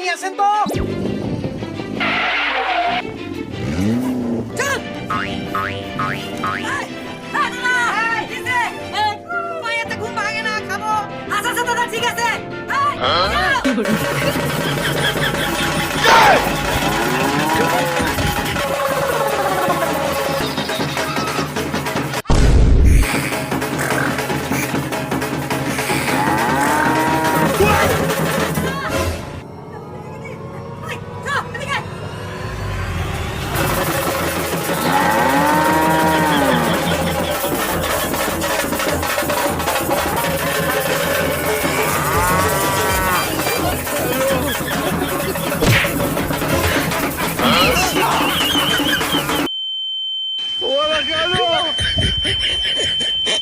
নিয়ে আসেন তো। ঘুম ভাঙে না, খাবো। আচ্ছা আচ্ছা দাদা, ঠিক আছে।